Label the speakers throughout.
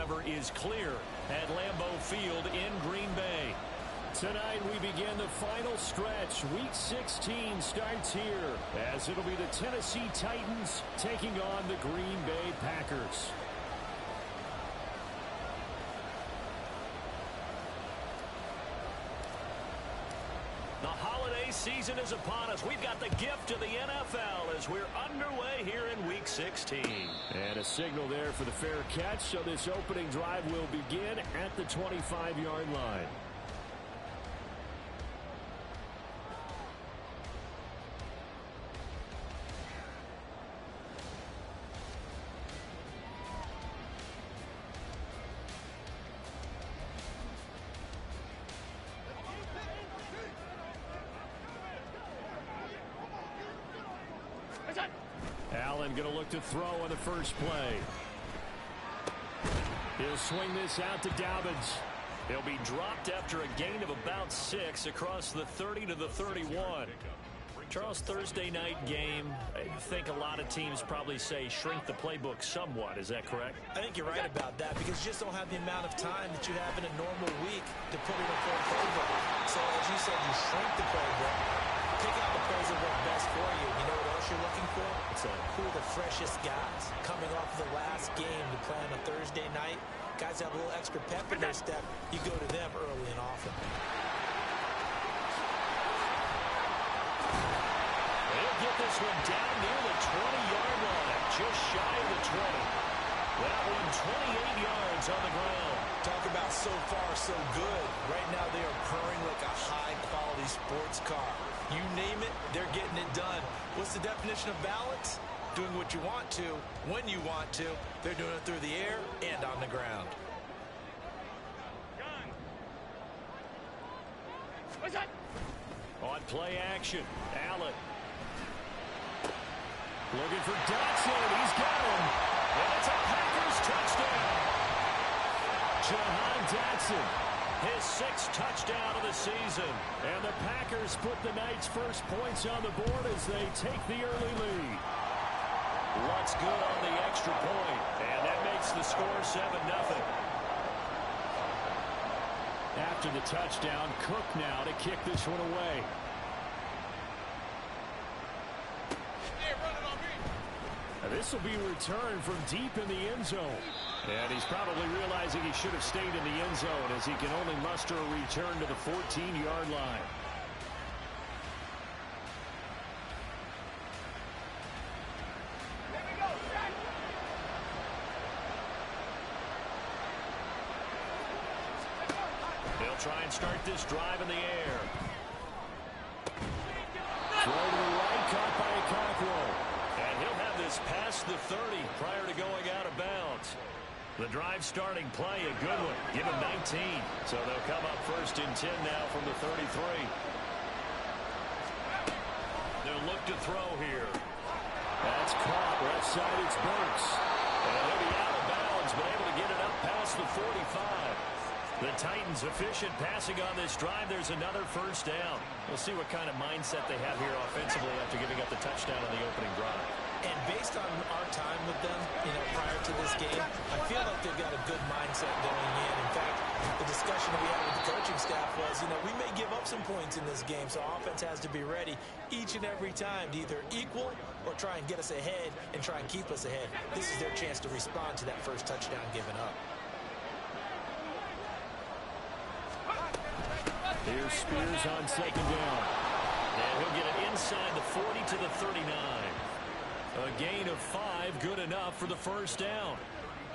Speaker 1: cover is clear at Lambeau Field in Green Bay. Tonight we begin the final stretch. Week 16 starts here as it'll be the Tennessee Titans taking on the Green Bay Packers. The holiday season is upon us. We've got the gift of the NFL as we're underway here in Week 16. And a signal there for the fair catch, so this opening drive will begin at the 25-yard line. Allen going to look to throw on the first play. He'll swing this out to Dobbins. He'll be dropped after a gain of about 6 across the 30 to the 31. Charles, Thursday night game, I think a lot of teams probably say shrink the playbook somewhat. Is that correct?
Speaker 2: I think you're right about that because you just don't have the amount of time that you have in a normal week to put in a full playbook. So as you said, you shrink the playbook. Pick out the plays that work best for you. You know what else you're looking for? Who are the freshest guys coming off the last game to play on a Thursday night? Guys have a little extra pep in their step. You go to them early and often.
Speaker 1: They'll get this one down near the 20-yard line, just shy of the 20. That one 28 yards on the ground.
Speaker 2: Talk about so far so good. Right now they are purring like a high-quality sports car. You name it, they're getting it done. What's the definition of balance? Doing what you want to, when you want to. They're doing it through the air and on the ground.
Speaker 1: What's that? On play action, Allen. Looking for Dotson. He's got him. And it's a Packers touchdown. Jahan Dotson, his 6th touchdown of the season. And the Packers put the night's first points on the board as they take the early lead. What's good on the extra point? And that makes the score 7-0. After the touchdown, Cook now to kick this one away. This will be returned from deep in the end zone. And he's probably realizing he should have stayed in the end zone as he can only muster a return to the 14-yard line. They'll try and start this drive in the air. Throw to the right, caught by Cockrell. And he'll have this past the 30 prior to going out of bounds. The drive starting play, a good one. Give him 19. So they'll come up first and 10 now from the 33. They'll look to throw here. That's caught. Left side, it's Burks. And he'll be out of bounds, but able to get it up past the 45. The Titans efficient passing on this drive. There's another first down. We'll see what kind of mindset they have here offensively after giving up the touchdown on the opening drive.
Speaker 2: And based on our time with them, prior to this game, I feel like they've got a good mindset going in. In fact, the discussion that we had with the coaching staff was, we may give up some points in this game, so offense has to be ready each and every time to either equal or try and get us ahead and try and keep us ahead. This is their chance to respond to that first touchdown given up.
Speaker 1: Here's Spears on second down. And he'll get it inside the 40 to the 39. A gain of 5, good enough for the first down.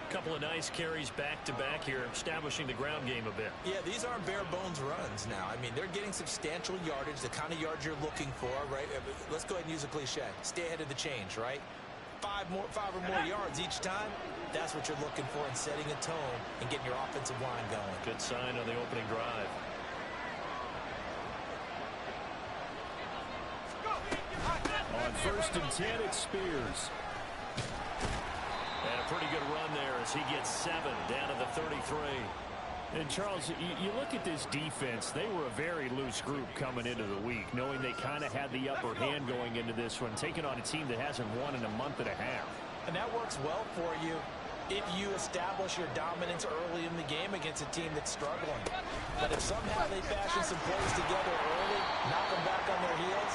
Speaker 1: A couple of nice carries back-to-back here, establishing the ground game a bit.
Speaker 2: Yeah, these aren't bare-bones runs now. I mean, they're getting substantial yardage, the kind of yards you're looking for, right? Let's go ahead and use a cliche. Stay ahead of the change, right? 5 or more yards each time. That's what you're looking for in setting a tone and getting your offensive line going.
Speaker 1: Good sign on the opening drive. On first and 10, it's Spears. And a pretty good run there as he gets 7 down to the 33. And, Charles, you look at this defense, they were a very loose group coming into the week, knowing they kind of had the upper hand going into this one, taking on a team that hasn't won in a month and a half.
Speaker 2: And that works well for you if you establish your dominance early in the game against a team that's struggling. But if somehow they fashion some plays together early, knock them back on their heels,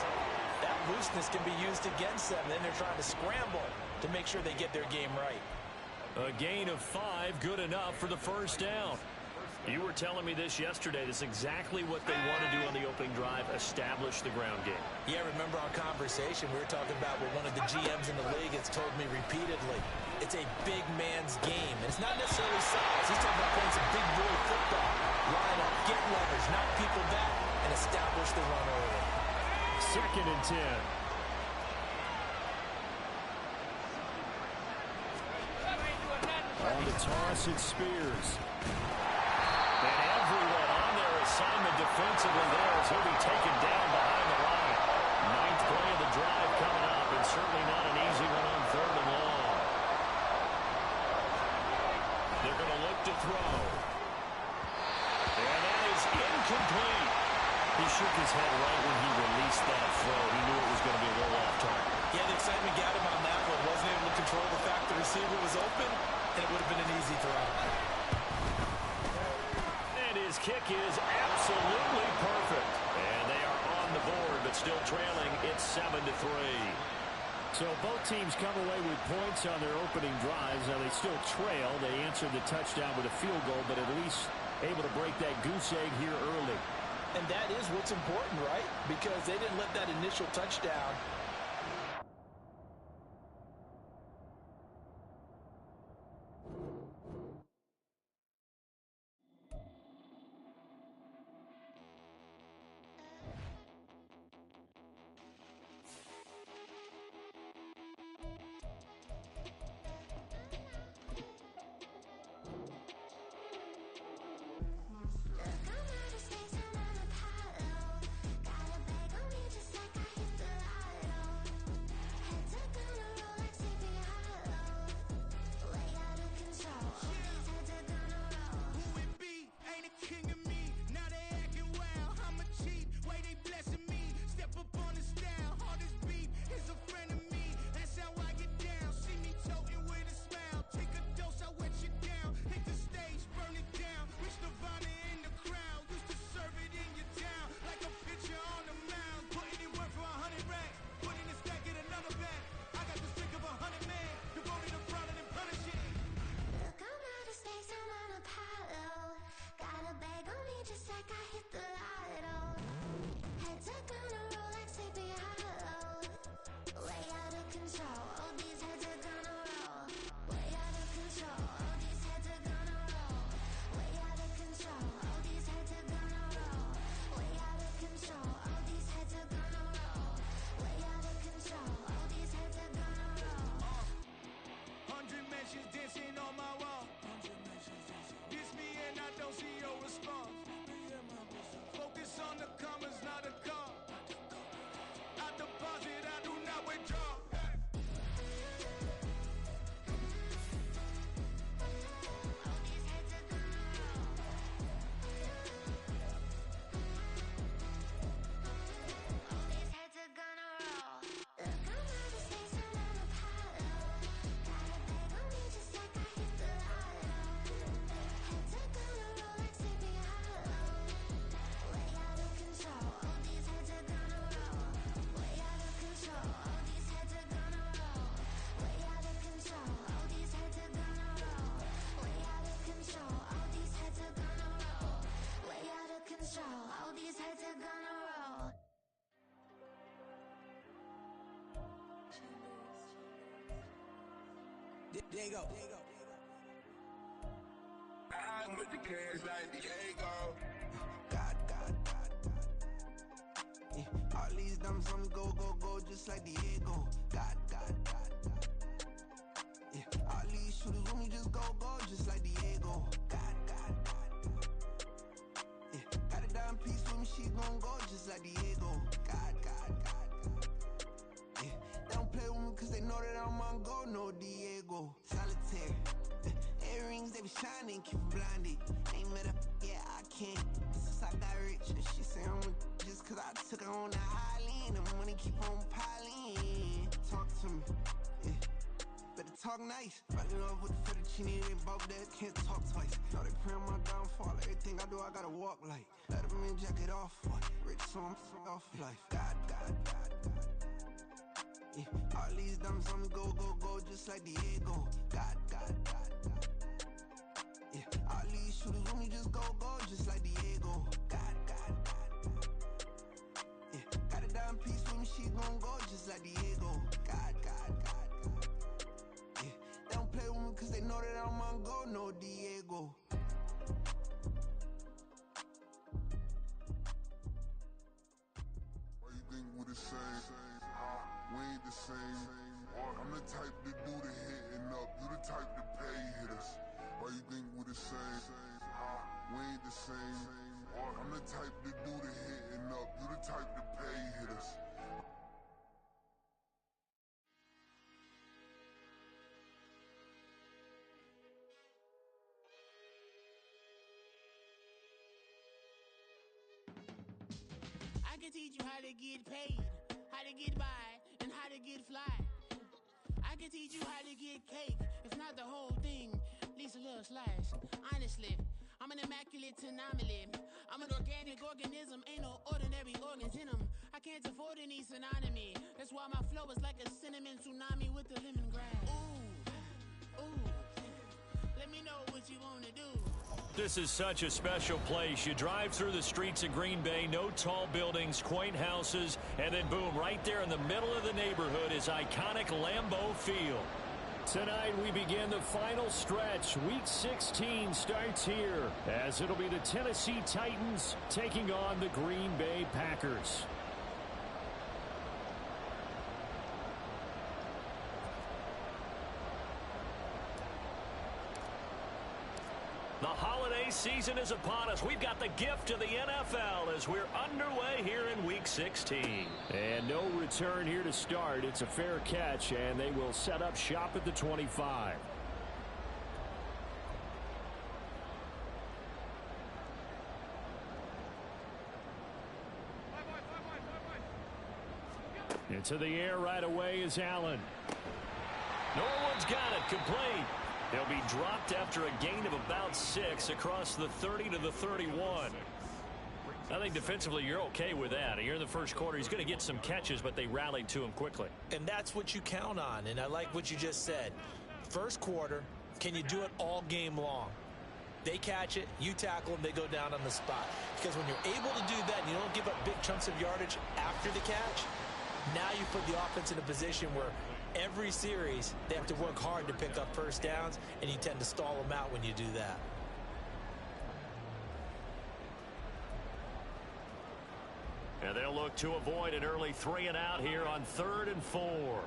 Speaker 2: that looseness can be used against them. Then they're trying to scramble to make sure they get their game right.
Speaker 1: A gain of 5, good enough for the first down. You were telling me this yesterday. That's exactly what they want to do on the opening drive, establish the ground game.
Speaker 2: Yeah, remember our conversation? We were talking about what one of the GMs in the league has told me repeatedly. It's a big man's game. And it's not necessarily size. He's talking about playing some big boy football. Line up, get leverage, knock people back, and establish the run early.
Speaker 1: 2nd and 10. On the toss, it's Spears. And everyone on their assignment defensively there as he'll be taken down behind the line. 9th play of the drive coming up, and certainly not an easy one on 3rd and long. They're going to look to throw. And that is incomplete. He shook his head right when he released that throw. He knew it was going to be a little off target.
Speaker 2: Yeah, the excitement got him on that one. Wasn't able to control the fact the receiver was open, and it would have been an easy throw.
Speaker 1: His kick is absolutely perfect. And they are on the board, but still trailing. It's 7-3. So both teams come away with points on their opening drives. Now they still trail. They answered the touchdown with a field goal, but at least able to break that goose egg here early.
Speaker 2: And that is what's important, right? Because they didn't let that initial touchdown
Speaker 3: Diego. I'm with the cash like Diego. God. Yeah. All these dumps on go, just like Diego. God. Yeah. All these shooters with me just go, just like Diego. God. Yeah. Got a dime piece with me, she gon' go just like Diego. God. Yeah. They don't play with me cause they know that I'm on go, no Diego. Solitaire. Earrings, they be shining, keep blinded. Ain't met up, yeah, I can't. Since I got rich, she say I'm just cause I took her on the island. The money keep on piling. Talk to me, yeah. Better talk nice. Fucking up with the fettuccine, they both that can't talk twice. Know they pray on my downfall. Everything I do, I gotta walk like. Let them in, jacket off. Rich, so I'm off life. God. Yeah. All these dumps on me, go, just like Diego. God. Yeah. All these shooters on me, just go, just like Diego. God. Yeah. Got a dime piece with me, she gon' go just like Diego. God. Yeah. They don't play with me cause they know that I'm on go, no Diego.
Speaker 4: Why you think we the same? We ain't the same. I'm the type to do the hitting up. You the type to pay hitters. Why you think we the same? We ain't the same. I'm the type to do the hitting up. You the type to pay hitters.
Speaker 5: I can teach you how to get paid, how to get by, and how to get fly. I can teach you how to get cake, if not the whole thing, at least a little slice. Honestly, I'm an immaculate anomaly. I'm an organic organism, ain't no ordinary organs in them. I can't afford any synonymy. That's why my flow is like a cinnamon tsunami with the lemongrass. Ooh, let me know what you wanna do.
Speaker 1: This is such a special place. You drive through the streets of Green Bay, no tall buildings, quaint houses, and then boom, right there in the middle of the neighborhood is iconic Lambeau Field. Tonight we begin the final stretch. Week 16 starts here as it'll be the Tennessee Titans taking on the Green Bay Packers. The holiday season is upon us. We've got the gift of the NFL as we're underway here in Week 16. And no return here to start. It's a fair catch, and they will set up shop at the 25. Into the air right away is Allen. No one's got it. Complete. He'll be dropped after a gain of about 6 across the 30 to the 31. I think defensively you're okay with that. Here in the first quarter, he's going to get some catches, but they rallied to him quickly.
Speaker 2: And that's what you count on, and I like what you just said. First quarter, can you do it all game long? They catch it, you tackle them, they go down on the spot. Because when you're able to do that and you don't give up big chunks of yardage after the catch, now you put the offense in a position where every series, they have to work hard to pick up first downs, and you tend to stall them out when you do that.
Speaker 1: And they'll look to avoid an early 3 and out here on 3rd and 4.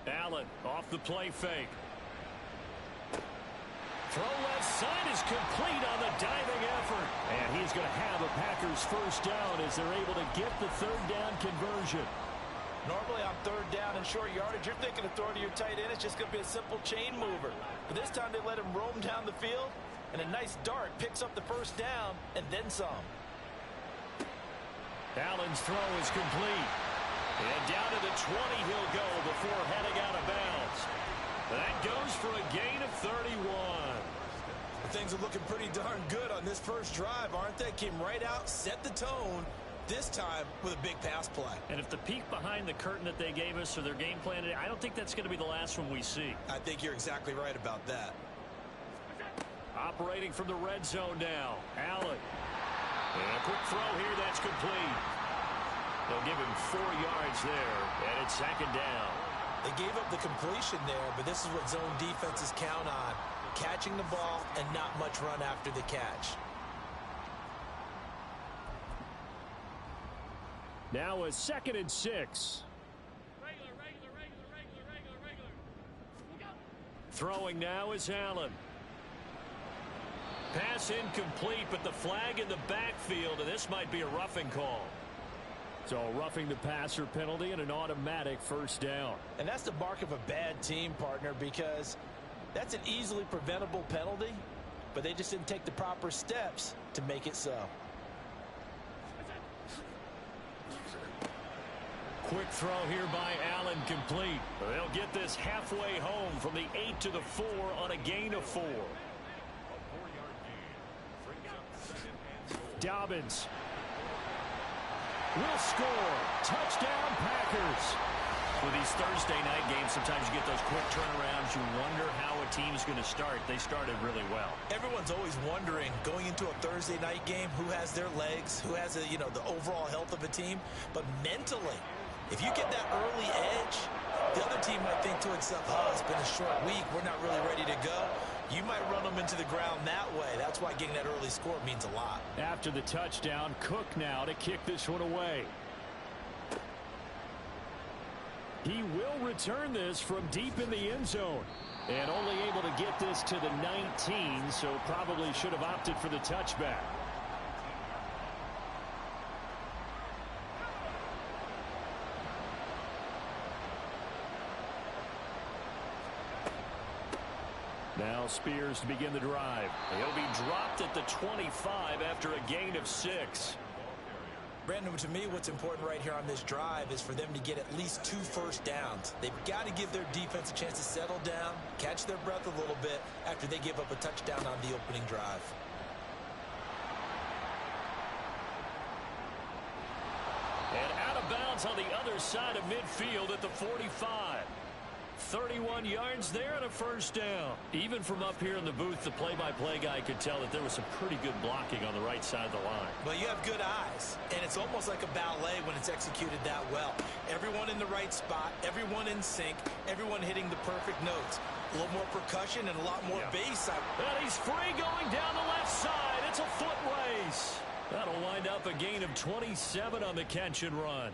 Speaker 1: Allen off the play fake. Throw left side is complete on the diving effort. And he's going to have a Packers first down as they're able to get the 3rd down conversion.
Speaker 2: Normally on 3rd down and short yardage, you're thinking of throwing to your tight end. It's just going to be a simple chain mover. But this time they let him roam down the field, and a nice dart picks up the first down and then some.
Speaker 1: Allen's throw is complete. And down to the 20 he'll go before heading out of bounds. That goes for a gain of 31.
Speaker 2: Things are looking pretty darn good on this first drive, aren't they? Came right out, set the tone, this time with a big pass play.
Speaker 1: And if the peek behind the curtain that they gave us or their game plan today, I don't think that's going to be the last one we see.
Speaker 2: I think you're exactly right about that.
Speaker 1: Operating from the red zone now, Allen. And a quick throw here, that's complete. They'll give him 4 yards there, and it's 2nd down.
Speaker 2: They gave up the completion there, but this is what zone defenses count on. Catching the ball and not much run after the catch.
Speaker 1: Now a 2nd and 6.
Speaker 5: Regular.
Speaker 1: Throwing now is Allen. Pass incomplete, but the flag in the backfield, and this might be a roughing call. So roughing the passer penalty and an automatic first down.
Speaker 2: And that's the mark of a bad team, partner, because that's an easily preventable penalty, but they just didn't take the proper steps to make it so.
Speaker 1: quick throw here by Allen, complete. They'll get this halfway home from the 8 to the 4 on a gain of 4. Dobbins will score. Touchdown, Packers. With these Thursday night games, sometimes you get those quick turnarounds. You wonder how a team's going to start. They started really well.
Speaker 2: Everyone's always wondering, going into a Thursday night game, who has their legs, who has the overall health of a team. But mentally, if you get that early edge, the other team might think to itself, oh, it's been a short week, we're not really ready to go. You might run them into the ground that way. That's why getting that early score means a lot.
Speaker 1: After the touchdown, Cook now to kick this one away. He will return this from deep in the end zone. And only able to get this to the 19, so probably should have opted for the touchback. Now Spears to begin the drive. He'll be dropped at the 25 after a gain of 6.
Speaker 2: Brandon, to me, what's important right here on this drive is for them to get at least 2 first downs. They've got to give their defense a chance to settle down, catch their breath a little bit after they give up a touchdown on the opening drive.
Speaker 1: And out of bounds on the other side of midfield at the 45. 31 yards there and a first down. Even from up here in the booth, the play-by-play guy could tell that there was some pretty good blocking on the right side of the line.
Speaker 2: Well, you have good eyes, and it's almost like a ballet when it's executed that well. Everyone in the right spot, everyone in sync, everyone hitting the perfect notes. A little more percussion and a lot more bass.
Speaker 1: And he's free going down the left side. It's a foot race. That'll wind up a gain of 27 on the catch and run.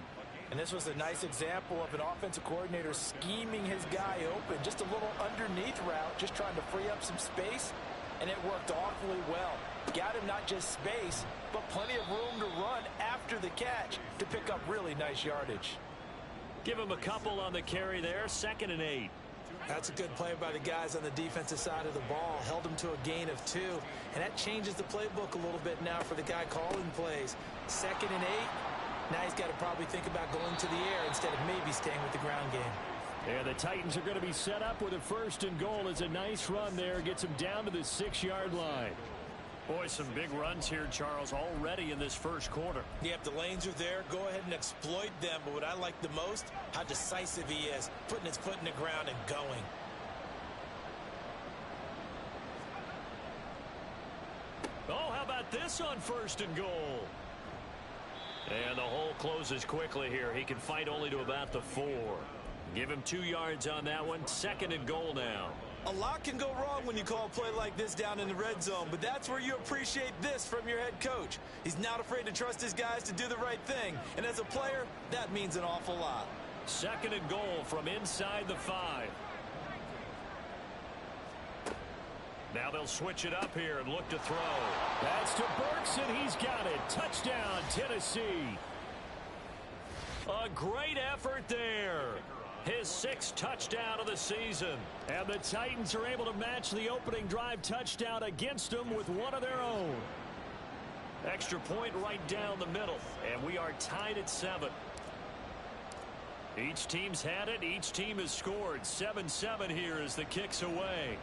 Speaker 2: And this was a nice example of an offensive coordinator scheming his guy open. Just a little underneath route, just trying to free up some space, and it worked awfully well. Got him not just space, but plenty of room to run after the catch to pick up really nice yardage.
Speaker 1: Give him a couple on the carry there, 2nd and 8.
Speaker 2: That's a good play by the guys on the defensive side of the ball. Held him to a gain of 2, and that changes the playbook a little bit now for the guy calling plays. 2nd and 8. Now he's got to probably think about going to the air instead of maybe staying with the ground game.
Speaker 1: And the Titans are going to be set up with a 1st and goal. It's a nice run there. Gets him down to the 6-yard line. Boy, some big runs here, Charles, already in this first quarter.
Speaker 2: Yeah, if the lanes are there, go ahead and exploit them. But what I like the most, how decisive he is, putting his foot in the ground and going.
Speaker 1: Oh, how about this on 1st and goal? And the hole closes quickly here. He can fight only to about the 4. Give him 2 yards on that one. 2nd and goal now.
Speaker 2: A lot can go wrong when you call a play like this down in the red zone, but that's where you appreciate this from your head coach. He's not afraid to trust his guys to do the right thing, and as a player, that means an awful lot.
Speaker 1: 2nd and goal from inside the 5. Now they'll switch it up here and look to throw. That's to Burks, and he's got it. Touchdown, Tennessee. A great effort there. His 6th touchdown of the season. And the Titans are able to match the opening drive touchdown against them with one of their own. Extra point right down the middle. And we are tied at 7. Each team's had it. Each team has scored. 7-7 here as the kick's away.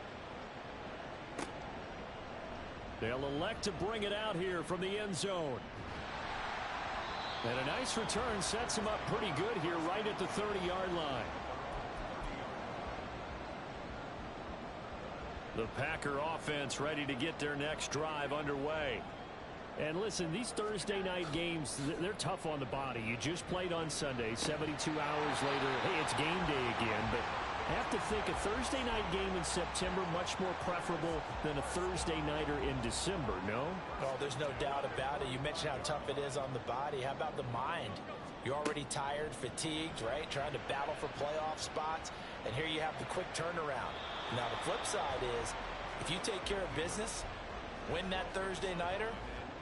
Speaker 1: They'll elect to bring it out here from the end zone. And a nice return sets him up pretty good here right at the 30-yard line. The Packer offense ready to get their next drive underway. And listen, these Thursday night games, they're tough on the body. You just played on Sunday, 72 hours later. Hey, it's game day again, but I have to think a Thursday night game in September much more preferable than a Thursday nighter in December, no?
Speaker 2: Oh, there's no doubt about it. You mentioned how tough it is on the body. How about the mind? You're already tired, fatigued, right? Trying to battle for playoff spots. And here you have the quick turnaround. Now, the flip side is, if you take care of business, win that Thursday nighter,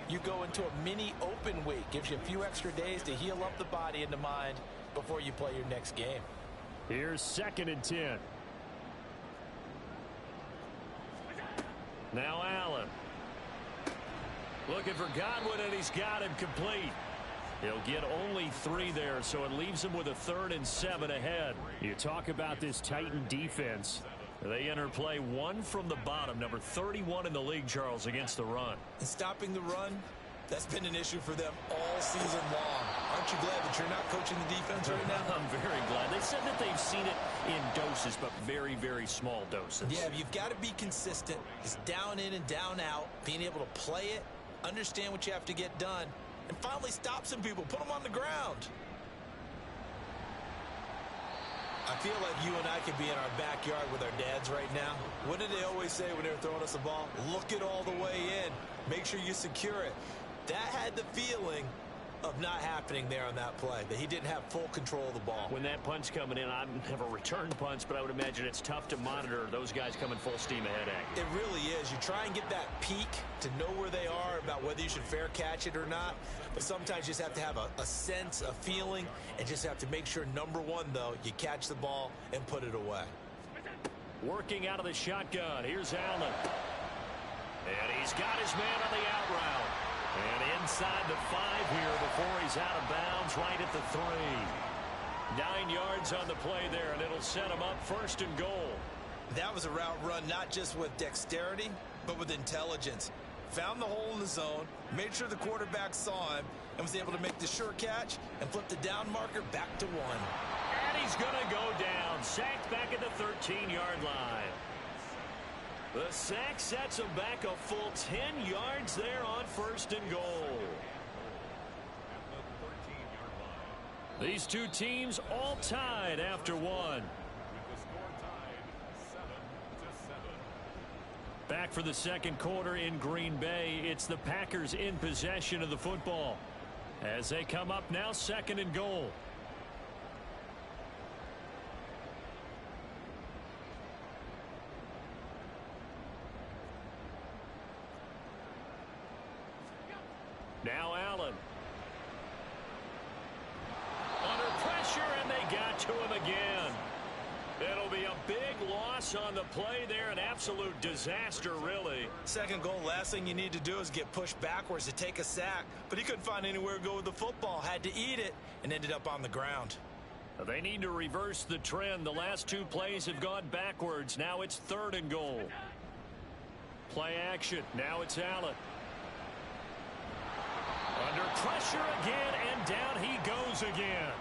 Speaker 2: you go into a mini open week. Gives you a few extra days to heal up the body and the mind before you play your next game.
Speaker 1: Here's 2nd and 10. Now Allen. Looking for Godwin, and he's got him complete. He'll get only 3 there, so it leaves him with a 3rd and 7 ahead. You talk about this Titan defense. They enter play 1 from the bottom, number 31 in the league, Charles, against the run.
Speaker 2: And stopping the run, that's been an issue for them all season long. Aren't you glad that you're not coaching the defense right now?
Speaker 1: I'm very glad. They said that they've seen it in doses, but very, very small doses.
Speaker 2: Yeah, you've got to be consistent. It's down in and down out, being able to play it, understand what you have to get done, and finally stop some people, put them on the ground. I feel like you and I could be in our backyard with our dads right now. What did they always say when they were throwing us the ball? Look it all the way in. Make sure you secure it. That had the feeling of not happening there on that play, that he didn't have full control of the ball.
Speaker 1: When that punch coming in, I have a return punch, but I would imagine it's tough to monitor those guys coming full steam ahead at you.
Speaker 2: It really is. You try and get that peek to know where they are, about whether you should fair catch it or not. But sometimes you just have to have a sense, a feeling, and just have to make sure, number one, though, you catch the ball and put it away.
Speaker 1: Working out of the shotgun. Here's Allen. And he's got his man on the out route. And inside the 5 here before he's out of bounds, right at the 3. 9 yards on the play there, and it'll set him up 1st and goal.
Speaker 2: That was a route run not just with dexterity, but with intelligence. Found the hole in the zone, made sure the quarterback saw him, and was able to make the sure catch and flip the down marker back to 1.
Speaker 1: And he's going to go down. Sacked back at the 13-yard line. The sack sets him back a full 10 yards there on 1st and goal. These two teams all tied after 1. Back for the 2nd quarter in Green Bay. It's the Packers in possession of the football as they come up now 2nd and goal. Now Allen. Under pressure, and they got to him again. It'll be a big loss on the play there. An absolute disaster, really.
Speaker 2: 2nd goal, last thing you need to do is get pushed backwards to take a sack. But he couldn't find anywhere to go with the football. Had to eat it and ended up on the ground.
Speaker 1: They need to reverse the trend. The last 2 plays have gone backwards. Now it's 3rd and goal. Play action. Now it's Allen. Under pressure again, and down he goes again.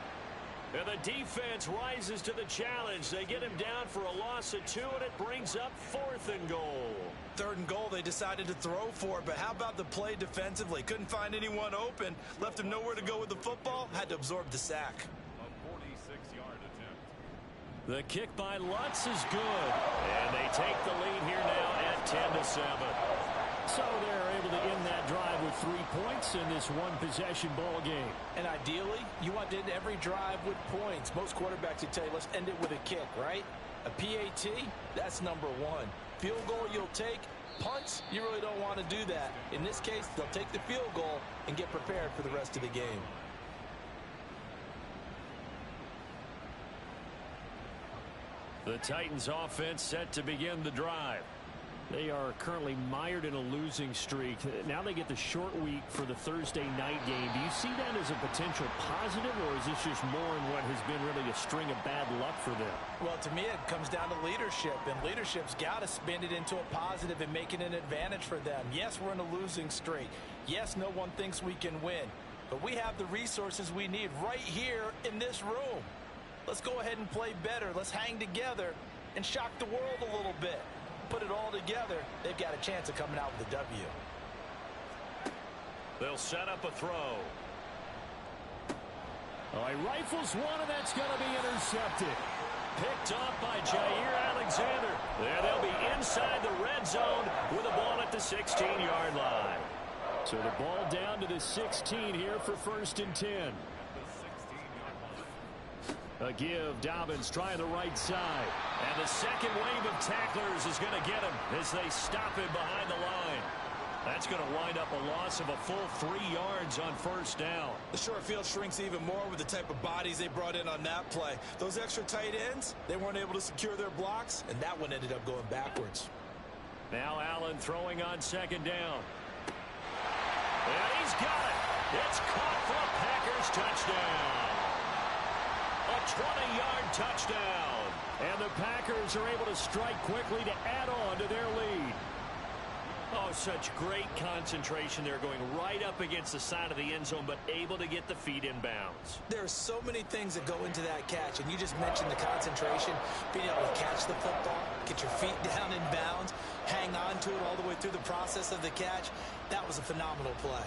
Speaker 1: And the defense rises to the challenge. They get him down for a loss of 2, and it brings up 4th and goal.
Speaker 2: 3rd and goal, they decided to throw for it, but how about the play defensively? Couldn't find anyone open, left him nowhere to go with the football, had to absorb the sack.
Speaker 1: A 46-yard attempt. The kick by Lutz is good, and they take the lead here now at 10-7. So they're able to end that drive with 3 points in this one-possession ball game.
Speaker 2: And ideally, you want to end every drive with points. Most quarterbacks would tell you, let's end it with a kick, right? A PAT, that's number 1. Field goal you'll take. Punts, you really don't want to do that. In this case, they'll take the field goal and get prepared for the rest of the game.
Speaker 1: The Titans offense set to begin the drive. They are currently mired in a losing streak. Now they get the short week for the Thursday night game. Do you see that as a potential positive, or is this just more in what has been really a string of bad luck for them?
Speaker 2: Well, to me, it comes down to leadership, and leadership's got to spin it into a positive and make it an advantage for them. Yes, we're in a losing streak. Yes, no one thinks we can win, but we have the resources we need right here in this room. Let's go ahead and play better. Let's hang together and shock the world a little bit. Put it all together, they've got a chance of coming out with a W.
Speaker 1: They'll set up a throw. Oh, he rifles one, and that's going to be intercepted. Picked off by Jair Alexander. There they'll be inside the red zone with a ball at the 16-yard line. So the ball down to the 16 here for 1st and 10. A give. Dobbins trying the right side. And the second wave of tacklers is going to get him as they stop him behind the line. That's going to wind up a loss of a full 3 yards on 1st down.
Speaker 2: The short field shrinks even more with the type of bodies they brought in on that play. Those extra tight ends, they weren't able to secure their blocks, and that one ended up going backwards.
Speaker 1: Now Allen throwing on 2nd down. And he's got it. It's caught for a Packers touchdown. A 20-yard touchdown. And the Packers are able to strike quickly to add on to their lead. Oh, such great concentration there, going right up against the side of the end zone, but able to get the feet in bounds.
Speaker 2: There are so many things that go into that catch, and you just mentioned the concentration, being able to catch the football, get your feet down in bounds, hang on to it all the way through the process of the catch. That was a phenomenal play.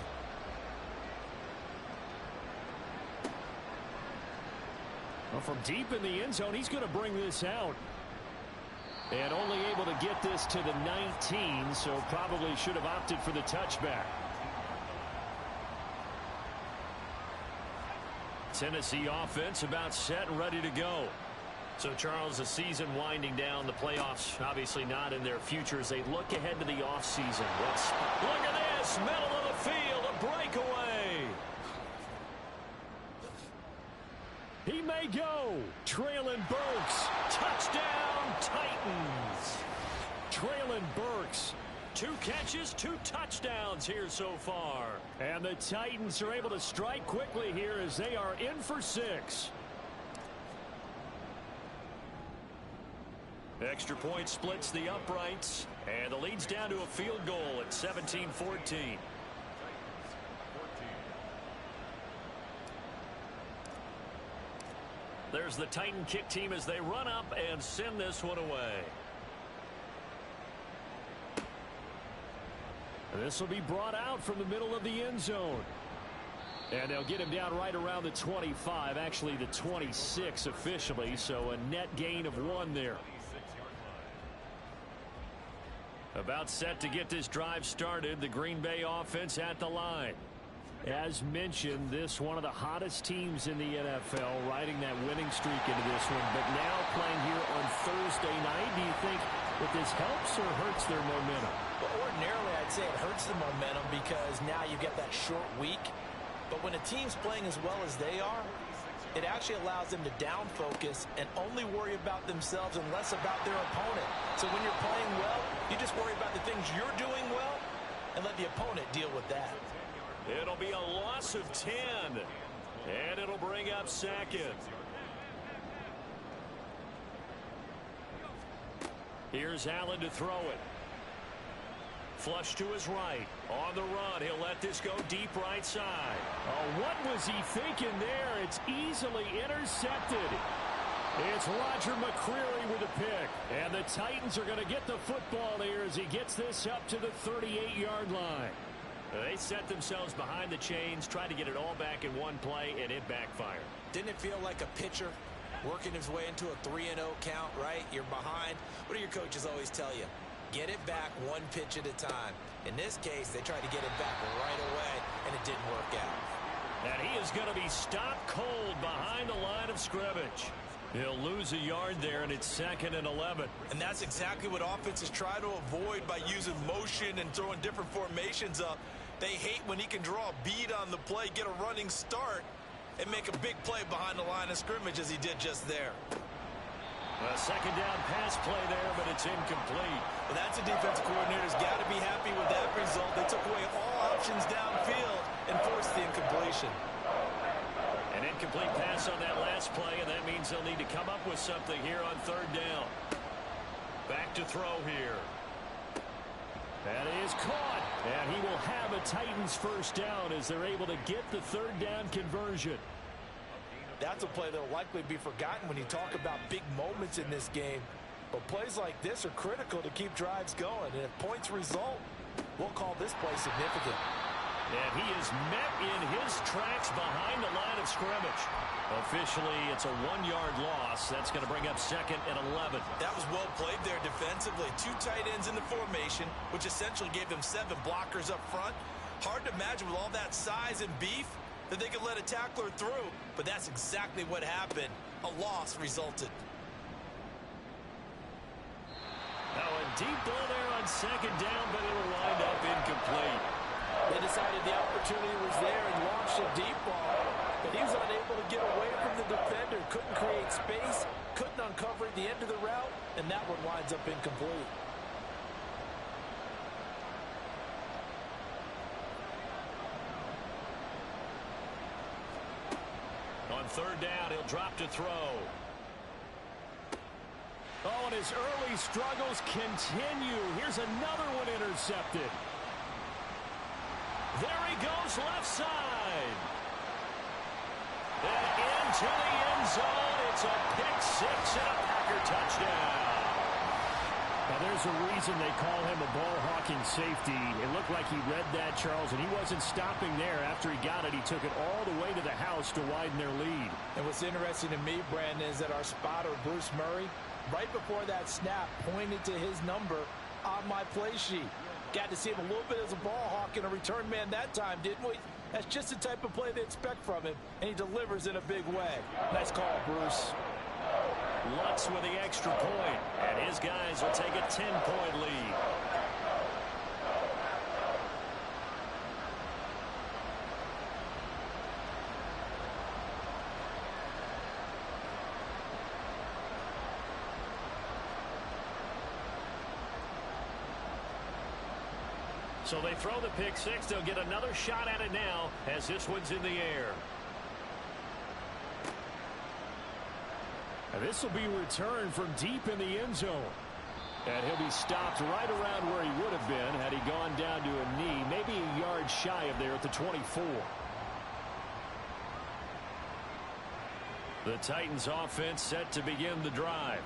Speaker 1: Well, from deep in the end zone, he's going to bring this out. And only able to get this to the 19, so probably should have opted for the touchback. Tennessee offense about set and ready to go. So, Charles, the season winding down, the playoffs obviously not in their future as they look ahead to the offseason. Look at this, middle of the field, a breakaway. He may go. Treylon Burks. Touchdown, Titans. Treylon Burks. 2 catches, 2 touchdowns here so far. And the Titans are able to strike quickly here as they are in for 6. Extra point splits the uprights. And the lead's down to a field goal at 17-14. There's the Titan kick team as they run up and send this one away. This will be brought out from the middle of the end zone. And they'll get him down right around the 25, actually the 26 officially, so a net gain of 1 there. About set to get this drive started, the Green Bay offense at the line. As mentioned, this one of the hottest teams in the NFL, riding that winning streak into this one, but now playing here on Thursday night. Do you think that this helps or hurts their momentum?
Speaker 2: Well, ordinarily, I'd say it hurts the momentum because now you get that short week. But when a team's playing as well as they are, it actually allows them to down focus and only worry about themselves and less about their opponent. So when you're playing well, you just worry about the things you're doing well and let the opponent deal with that.
Speaker 1: It'll be a loss of 10, and it'll bring up second. Here's Allen to throw it. Flush to his right. On the run, he'll let this go deep right side. Oh, what was he thinking there? It's easily intercepted. It's Roger McCreary with a pick. And the Titans are going to get the football here as he gets this up to the 38-yard line. They set themselves behind the chains, tried to get it all back in one play, and it backfired.
Speaker 2: Didn't it feel like a pitcher working his way into a 3-0 count, right? You're behind. What do your coaches always tell you? Get it back 1 pitch at a time. In this case, they tried to get it back right away, and it didn't work out.
Speaker 1: And he is going to be stopped cold behind the line of scrimmage. He'll lose a yard there, and it's 2nd and 11.
Speaker 2: And that's exactly what offenses try to avoid by using motion and throwing different formations up. They hate when he can draw a bead on the play, get a running start, and make a big play behind the line of scrimmage as he did just there.
Speaker 1: A 2nd down pass play there, but it's incomplete.
Speaker 2: Well, that's a defensive coordinator's got to be happy with that result. They took away all options downfield and forced the incompletion.
Speaker 1: An incomplete pass on that last play, and that means they'll need to come up with something here on 3rd down. Back to throw here. That is caught, and he will have a Titans 1st down as they're able to get the 3rd down conversion.
Speaker 2: That's a play that will likely be forgotten when you talk about big moments in this game. But plays like this are critical to keep drives going, and if points result, we'll call this play significant.
Speaker 1: And he is met in his tracks behind the line of scrimmage. Officially, it's a 1-yard loss. That's going to bring up 2nd and 11.
Speaker 2: That was well played there defensively. 2 tight ends in the formation, which essentially gave them 7 blockers up front. Hard to imagine with all that size and beef that they could let a tackler through. But that's exactly what happened. A loss resulted.
Speaker 1: Now a deep ball there on 2nd down, but it'll wind up incomplete.
Speaker 2: They decided the opportunity was there and launched a deep ball. But he was unable to get away from the defender, couldn't create space, couldn't uncover at the end of the route, and that one winds up incomplete.
Speaker 1: On third down, he'll drop to throw. Oh, and his early struggles continue. Here's another one intercepted. There he goes, left side. And into the end zone. It's a pick six and a Packer touchdown. Now, there's a reason they call him a ball-hawking safety. It looked like he read that, Charles, and he wasn't stopping there. After he got it, he took it all the way to the house to widen their lead.
Speaker 2: And what's interesting to me, Brandon, is that our spotter, Bruce Murray, right before that snap, pointed to his number on my play sheet. Got to see him a little bit as a ball hawk and a return man that time, didn't we? That's just the type of play they expect from him, and he delivers in a big way. Nice call, Bruce.
Speaker 1: Lutz with the extra point, and his guys will take a 10-point lead. So they throw the pick six. They'll get another shot at it now as this one's in the air. And this will be returned from deep in the end zone. And he'll be stopped right around where he would have been had he gone down to a knee, maybe a yard shy of there at the 24. The Titans offense set to begin the drive.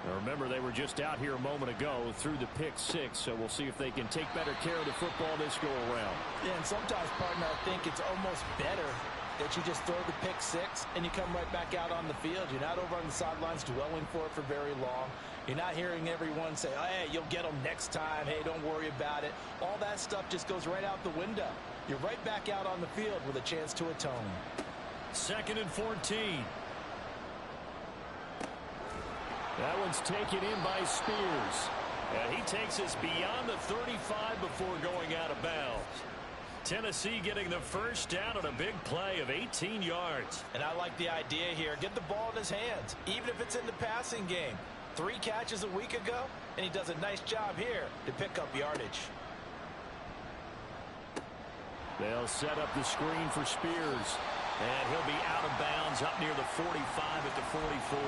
Speaker 1: Now remember, they were just out here a moment ago through the pick six, so we'll see if they can take better care of the football this go-around.
Speaker 2: Yeah, and sometimes, partner, I think it's almost better that you just throw the pick six and you come right back out on the field. You're not over on the sidelines dwelling for it for very long. You're not hearing everyone say, oh, hey, you'll get them next time. Hey, don't worry about it. All that stuff just goes right out the window. You're right back out on the field with a chance to atone.
Speaker 1: 2nd and 14. That one's taken in by Spears. And he takes us beyond the 35 before going out of bounds. Tennessee getting the first down on a big play of 18 yards.
Speaker 2: And I like the idea here. Get the ball in his hands, even if it's in the passing game. 3 catches a week ago, and he does a nice job here to pick up yardage.
Speaker 1: They'll set up the screen for Spears. And he'll be out of bounds up near the 45 at the 44.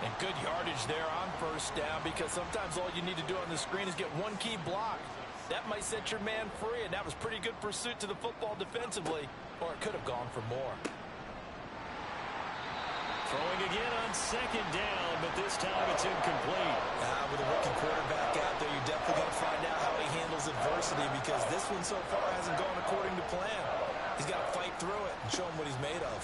Speaker 2: And good yardage there on first down, because sometimes all you need to do on the screen is get one key block. That might set your man free, and that was pretty good pursuit to the football defensively, or it could have gone for more.
Speaker 1: Throwing again on 2nd down, but this time it's incomplete.
Speaker 2: With a rookie quarterback out there, you're definitely going to find out how he handles adversity, because this one so far hasn't gone according to plan. He's got to fight through it and show him what he's made of.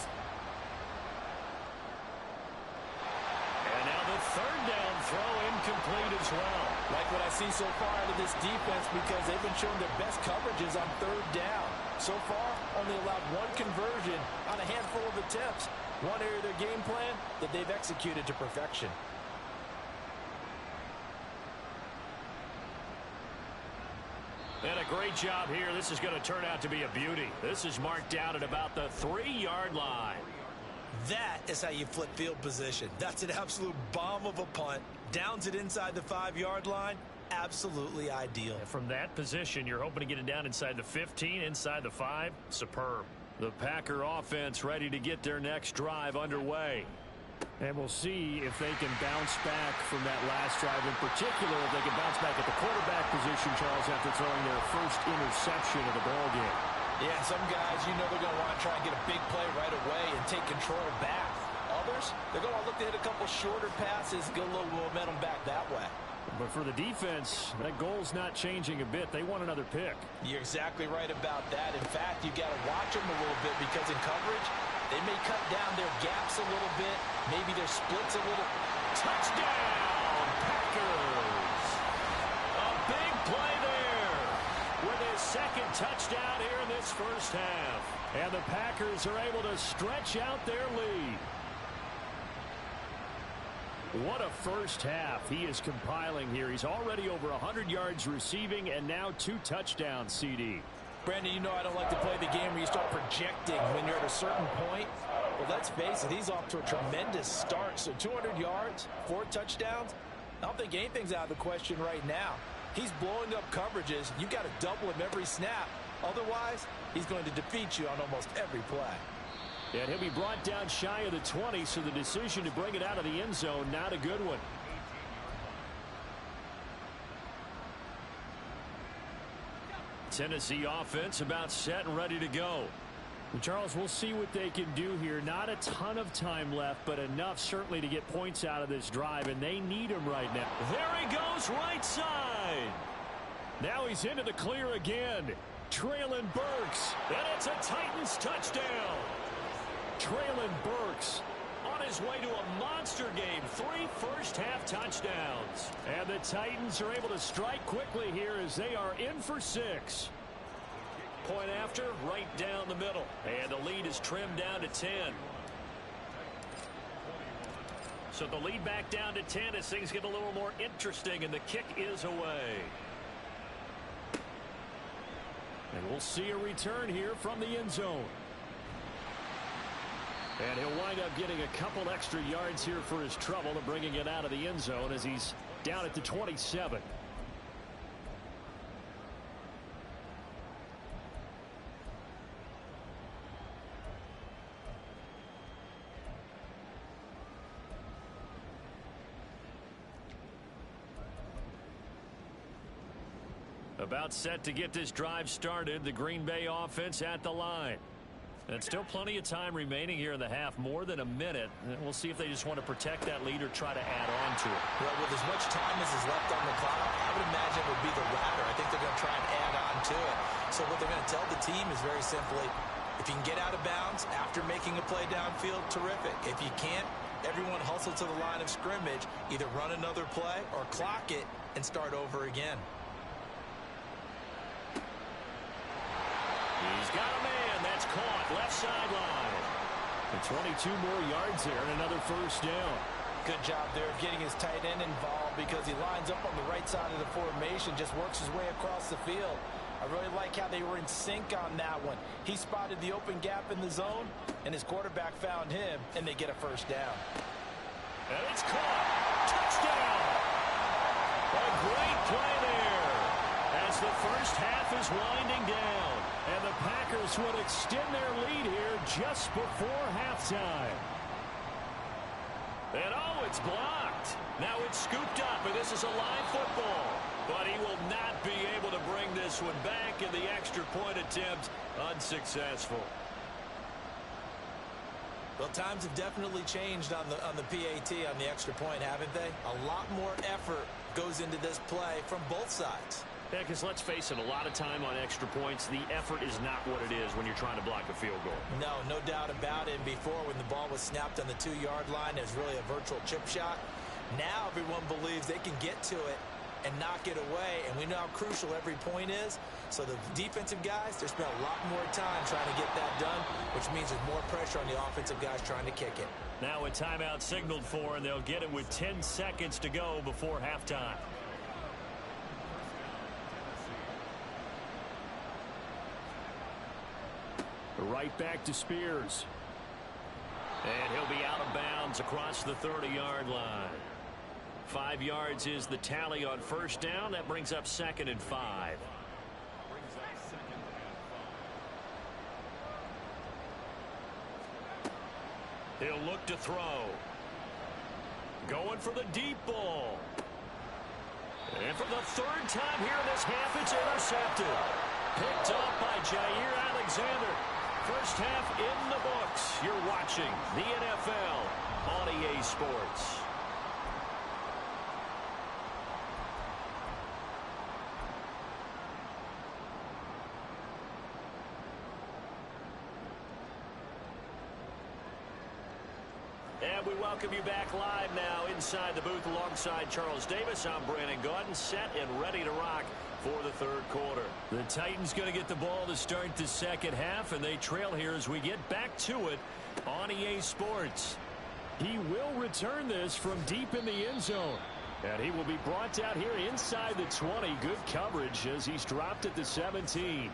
Speaker 1: And now the 3rd down throw incomplete as well.
Speaker 2: Like what I see so far out of this defense, because they've been showing their best coverages on 3rd down. So far, only allowed 1 conversion on a handful of attempts. One area of their game plan that they've executed to perfection.
Speaker 1: And a great job here. This is going to turn out to be a beauty. This is marked down at about the 3-yard line.
Speaker 2: That is how you flip field position. That's an absolute bomb of a punt. Downs it inside the 5-yard line. Absolutely ideal.
Speaker 1: And from that position, you're hoping to get it down inside the 15, inside the 5. Superb. The Packer offense ready to get their next drive underway. And we'll see if they can bounce back from that last drive. In particular, if they can bounce back at the quarterback position, Charles, after throwing their first interception of the ballgame.
Speaker 2: Yeah, some guys, you know they're going to want to try and get a big play right away and take control back. Others, they're going to look to hit a couple shorter passes, get a little momentum back that way.
Speaker 1: But for the defense, that goal's not changing a bit. They want another pick.
Speaker 2: You're exactly right about that. In fact, you've got to watch them a little bit, because in coverage, they may cut down their gaps a little bit, maybe their splits a little.
Speaker 1: Touchdown, Packers! A big play there with his 2nd touchdown here in this first half. And the Packers are able to stretch out their lead. What a first half he is compiling here. He's already over 100 yards receiving and now 2 touchdowns, CD.
Speaker 2: Brandon, you know I don't like to play the game where you start projecting when you're at a certain point. Well, let's face it, he's off to a tremendous start. So 200 yards, 4 touchdowns. I don't think anything's out of the question right now. He's blowing up coverages. You've got to double him every snap. Otherwise, he's going to defeat you on almost every play.
Speaker 1: And he'll be brought down shy of the 20, so the decision to bring it out of the end zone, not a good one. Tennessee offense about set and ready to go. And Charles, we'll see what they can do here. Not a ton of time left, but enough certainly to get points out of this drive, and they need him right now. There he goes, right side. Now he's into the clear again. Treylon Burks, and it's a Titans touchdown. Treylon Burks on his way to a monster game. 3 first-half touchdowns. And the Titans are able to strike quickly here as they are in for 6. Point after, right down the middle. And the lead is trimmed down to 10. So the lead back down to 10 as things get a little more interesting, and the kick is away. And we'll see a return here from the end zone. And he'll wind up getting a couple extra yards here for his trouble and bringing it out of the end zone as he's down at the 27. About set to get this drive started. The Green Bay offense at the line. And still plenty of time remaining here in the half, more than a minute. And we'll see if they just want to protect that lead or try to add on to it.
Speaker 2: Well, with as much time as is left on the clock, I would imagine it would be the latter. I think they're going to try and add on to it. So what they're going to tell the team is very simply, if you can get out of bounds after making a play downfield, terrific. If you can't, everyone hustle to the line of scrimmage, either run another play or clock it and start over again.
Speaker 1: He's got a man. That's caught. Left sideline. And 22 more yards there and another first down.
Speaker 2: Good job there of getting his tight end involved because he lines up on the right side of the formation, just works his way across the field. I really like how they were in sync on that one. He spotted the open gap in the zone, and his quarterback found him, and they get a first down.
Speaker 1: And it's caught. Touchdown. A great play there as the first half is winding down. And the Packers would extend their lead here just before halftime. And oh, it's blocked. Now it's scooped up, and this is a live football. But he will not be able to bring this one back, and the extra point attempt unsuccessful.
Speaker 2: Well, times have definitely changed on the PAT, on the extra point, haven't they? A lot more effort goes into this play from both sides.
Speaker 1: Yeah, because let's face it, a lot of time on extra points, the effort is not what it is when you're trying to block a field goal.
Speaker 2: No doubt about it. And before, when the ball was snapped on the 2-yard line, it was really a virtual chip shot. Now everyone believes they can get to it and knock it away, and we know how crucial every point is. So the defensive guys, they spent a lot more time trying to get that done, which means there's more pressure on the offensive guys trying to kick it.
Speaker 1: Now a timeout signaled for, and they'll get it with 10 seconds to go before halftime. Right back to Spears. And he'll be out of bounds across the 30-yard line. 5 yards is the tally on first down. That brings up 2nd and 5. He'll look to throw. Going for the deep ball. And for the 3rd time here in this half, it's intercepted. Picked up by Jair Alexander. First half in the books. You're watching the NFL on EA Sports. And we welcome you back live now inside the booth alongside Charles Davis. I'm Brandon Gaudin, set and ready to rock for the 3rd quarter. The Titans going to get the ball to start the second half, and they trail here as we get back to it on EA Sports. He will return this from deep in the end zone, and he will be brought out here inside the 20. Good coverage as he's dropped at the 17.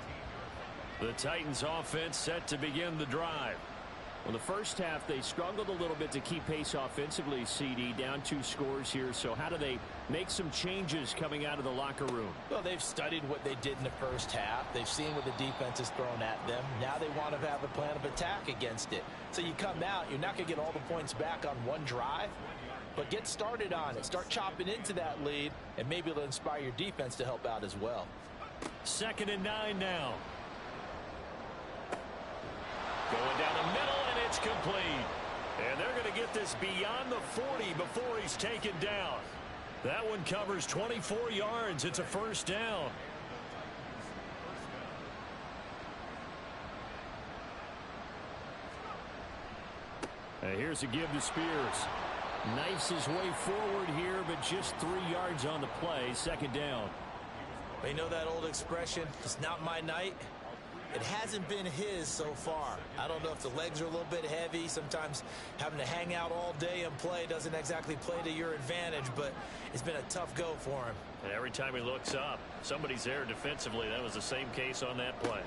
Speaker 1: The Titans offense set to begin the drive. Well, the first half, they struggled a little bit to keep pace offensively, CD, down 2 scores here. So how do they make some changes coming out of the locker room?
Speaker 2: Well, they've studied what they did in the first half. They've seen what the defense has thrown at them. Now they want to have a plan of attack against it. So you come out, you're not going to get all the points back on one drive, but get started on it. Start chopping into that lead, and maybe it'll inspire your defense to help out as well.
Speaker 1: 2nd and 9 now. Going down the middle, and it's complete. And they're going to get this beyond the 40 before he's taken down. That one covers 24 yards. It's a first down. And here's a give to Spears. Knifes his way forward here, but just 3 yards on the play. 2nd down.
Speaker 2: You know that old expression, it's not my night? It hasn't been his so far. I don't know if the legs are a little bit heavy. Sometimes having to hang out all day and play doesn't exactly play to your advantage, but it's been a tough go for him.
Speaker 1: And every time he looks up, somebody's there defensively. That was the same case on that play.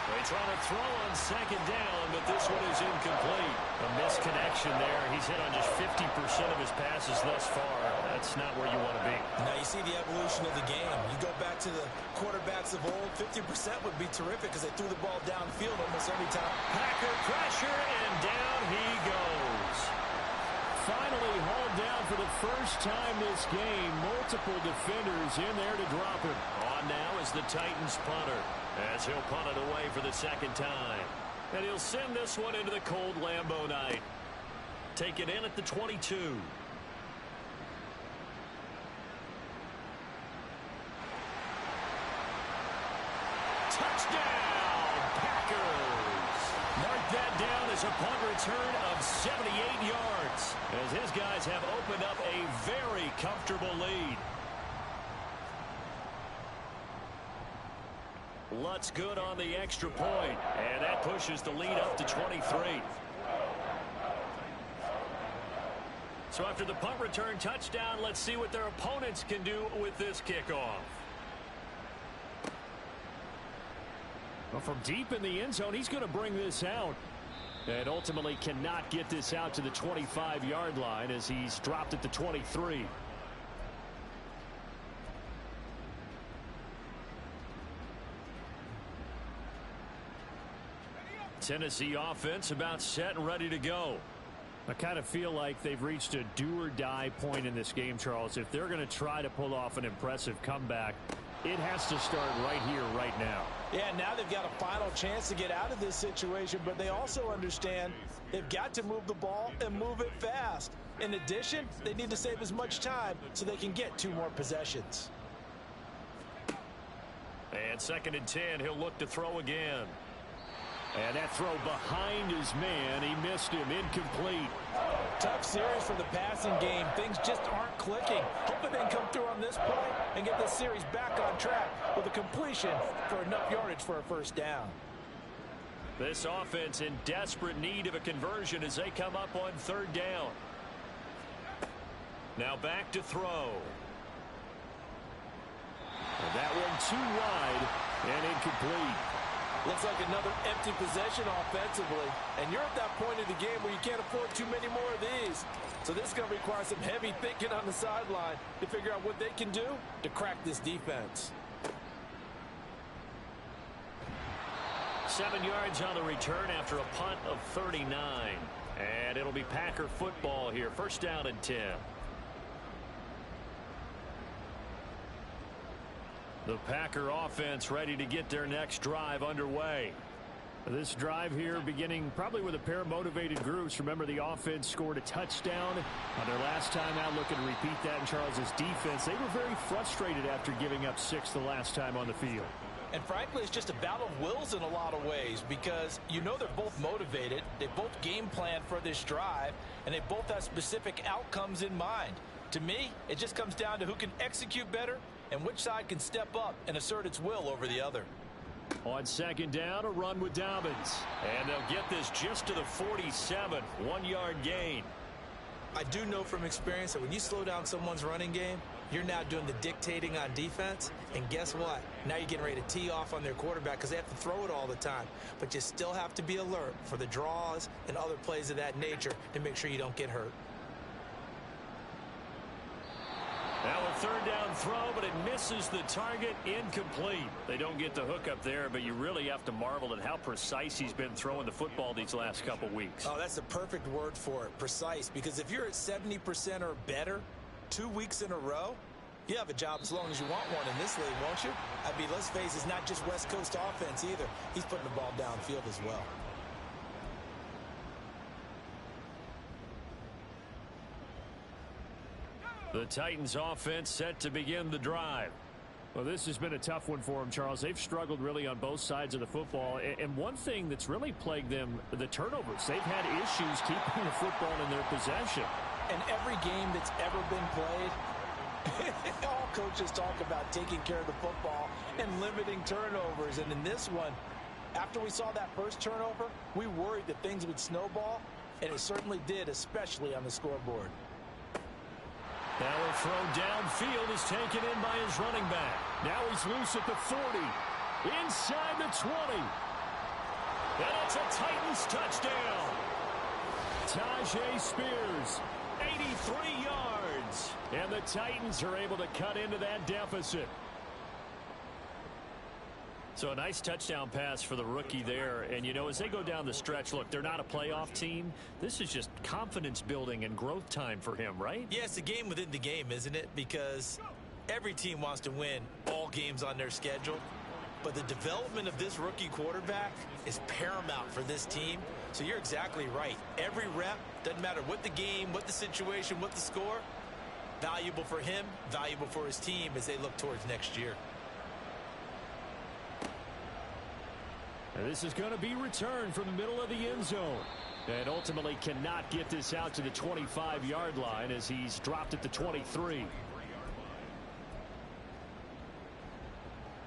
Speaker 1: They try to throw on 2nd down, but this one is incomplete. A misconnection there. He's hit on just 50% of his passes thus far. That's not where you want to be.
Speaker 2: Now you see the evolution of the game. You go back to the quarterbacks of old, 50% would be terrific because they threw the ball downfield almost every time.
Speaker 1: Packer pressure, and down he goes. Finally hauled down for the first time this game. Multiple defenders in there to drop him. On now is the Titans punter, as he'll punt it away for the 2nd time. And he'll send this one into the cold Lambeau night. Take it in at the 22. Touchdown, Packers! Mark that down as a punt return of 78 yards, as his guys have opened up a very comfortable lead. Lutz good on the extra point, and that pushes the lead up to 23. So after the punt return touchdown, let's see what their opponents can do with this kickoff. Well, from deep in the end zone, he's going to bring this out. And ultimately cannot get this out to the 25-yard line as he's dropped at the 23. Tennessee offense about set and ready to go. I kind of feel like they've reached a do-or-die point in this game, Charles. If they're going to try to pull off an impressive comeback, it has to start right here, right now.
Speaker 2: Yeah, now they've got a final chance to get out of this situation, but they also understand they've got to move the ball and move it fast. In addition, they need to save as much time so they can get 2 more possessions.
Speaker 1: And 2nd and 10, he'll look to throw again. And that throw behind his man, he missed him, incomplete.
Speaker 2: Tough series for the passing game. Things just aren't clicking. Hoping they can come through on this play and get this series back on track with a completion for enough yardage for a first down.
Speaker 1: This offense in desperate need of a conversion as they come up on 3rd down. Now back to throw. And that one too wide and incomplete.
Speaker 2: Looks like another empty possession offensively. And you're at that point in the game where you can't afford too many more of these. So this is going to require some heavy thinking on the sideline to figure out what they can do to crack this defense.
Speaker 1: 7 yards on the return after a punt of 39. And it'll be Packer football here. 1st down and 10. The Packer offense ready to get their next drive underway. This drive here beginning probably with a pair of motivated groups. Remember, the offense scored a touchdown on their last time out. Looking to repeat that in Charles's defense. They were very frustrated after giving up 6 the last time on the field.
Speaker 2: And frankly, it's just a battle of wills in a lot of ways because you know they're both motivated. They both game plan for this drive, and they both have specific outcomes in mind. To me, it just comes down to who can execute better and which side can step up and assert its will over the other.
Speaker 1: On 2nd down, a run with Dobbins. And they'll get this just to the 47. 1-yard gain.
Speaker 2: I do know from experience that when you slow down someone's running game, You're now doing the dictating on defense, and guess what? Now you're getting ready to tee off on their quarterback because they have to throw it all the time. But you still have to be alert for the draws and other plays of that nature to make sure you don't get hurt.
Speaker 1: Now a third down throw, but it misses the target, incomplete. They don't get the hook up there, but you really have to marvel at how precise he's been throwing the football these last couple weeks.
Speaker 2: Oh, that's the perfect word for it, precise, because if you're at 70% or better 2 weeks in a row, you have a job as long as you want one in this league, won't you? I mean, let's face it, it's not just West Coast offense either. He's putting the ball downfield as well.
Speaker 1: The Titans offense set to begin the drive.
Speaker 6: Well, this has been a tough one for them, Charles. They've struggled really on both sides of the football. And one thing that's really plagued them, the turnovers. They've had issues keeping the football in their possession.
Speaker 2: And every game that's ever been played, all coaches talk about taking care of the football and limiting turnovers. And in this one, after we saw that first turnover, we worried that things would snowball, and it certainly did, especially on the scoreboard.
Speaker 1: Now a throw downfield is taken in by his running back. Now he's loose at the 40. Inside the 20. And it's a Titans touchdown. Tyjae Spears, 83 yards. And the Titans are able to cut into that deficit. So a nice touchdown pass for the rookie there. And, you know, as they go down the stretch, look, they're not a playoff team. This is just confidence building and growth time for him, right?
Speaker 2: Yeah, it's a game within the game, isn't it? Because every team wants to win all games on their schedule. But the development of this rookie quarterback is paramount for this team. So you're exactly right. Every rep, doesn't matter what the game, what the situation, what the score, valuable for him, valuable for his team as they look towards next year.
Speaker 1: And this is going to be returned from the middle of the end zone. And ultimately cannot get this out to the 25-yard line as he's dropped at the 23.